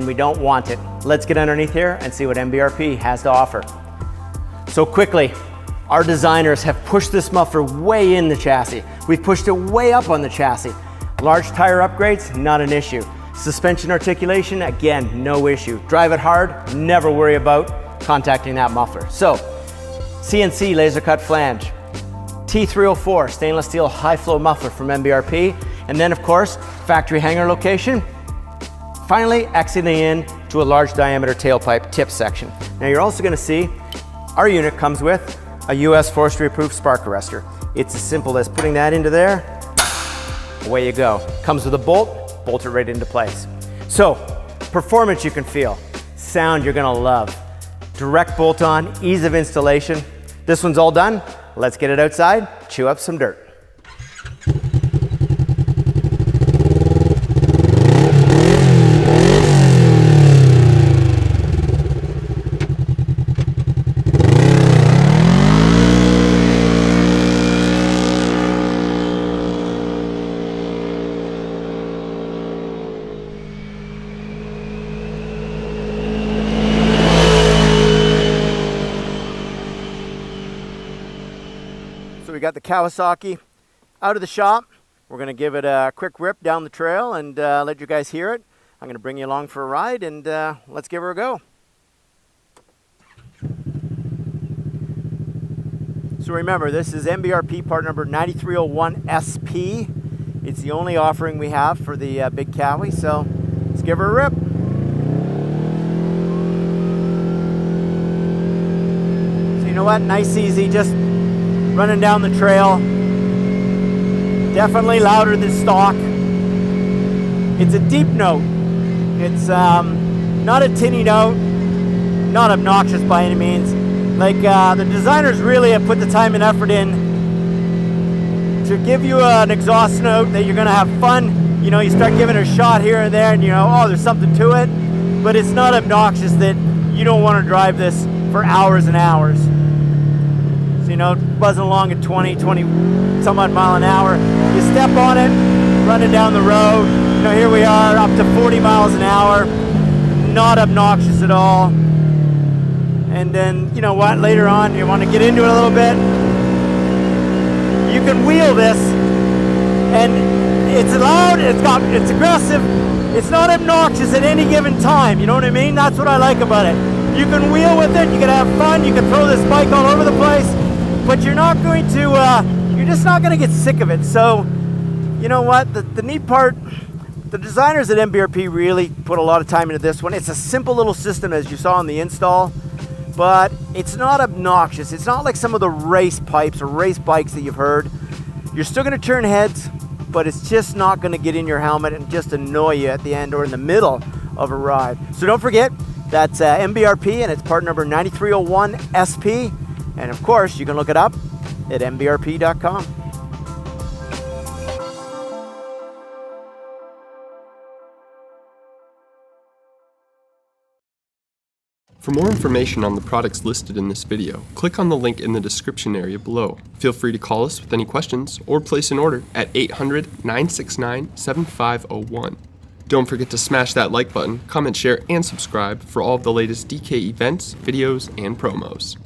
and we don't want it. Let's get underneath here and see what MBRP has to offer. So quickly, our designers have pushed this muffler way in the chassis. We've pushed it way up on the chassis. Large tire upgrades, not an issue. Suspension articulation, again, no issue. Drive it hard, never worry about contacting that muffler. So, CNC laser cut flange, T304 stainless steel high flow muffler from MBRP, and then of course, factory hanger location. Finally, exiting in to a large diameter tailpipe tip section. Now you're also gonna see our unit comes with a US forestry approved spark arrestor. It's as simple as putting that into there, away you go. Comes with a bolt, bolt it right into place. So, performance you can feel, sound you're gonna love. Direct bolt on, ease of installation. This one's all done. Let's get it outside, chew up some dirt. So we got the Kawasaki out of the shop. We're going to give it a quick rip down the trail and let you guys hear it. I'm going to bring you along for a ride and let's give her a go. So remember, this is MBRP part number 9301 SP. It's the only offering we have for the big Kawi, so let's give her a rip. So you know what, nice easy, just running down the trail. Definitely louder than stock. It's a deep note. It's not a tinny note, not obnoxious by any means. Like the designers really have put the time and effort in to give you an exhaust note that you're gonna have fun. You know, you start giving it a shot here and there and you know, oh, there's something to it, but it's not obnoxious that you don't wanna drive this for hours and hours. So, you know, buzzing along at 20 some odd mile an hour. You step on it, running down the road. You know, here we are up to 40 miles an hour. Not obnoxious at all. And then, you know what, later on, you want to get into it a little bit. You can wheel this, and it's loud, it's aggressive. It's not obnoxious at any given time, you know what I mean? That's what I like about it. You can wheel with it, you can have fun, you can throw this bike all over the place, but you're not going to, you're just not going to get sick of it. So, you know what, the neat part, the designers at MBRP really put a lot of time into this one. It's a simple little system as you saw in the install, but it's not obnoxious. It's not like some of the race pipes or race bikes that you've heard. You're still going to turn heads, but it's just not going to get in your helmet and just annoy you at the end or in the middle of a ride. So don't forget, that's MBRP and it's part number 9301 SP. And of course, you can look it up at mbrp.com. For more information on the products listed in this video, click on the link in the description area below. Feel free to call us with any questions or place an order at 800-969-7501. Don't forget to smash that like button, comment, share, and subscribe for all of the latest DK events, videos, and promos.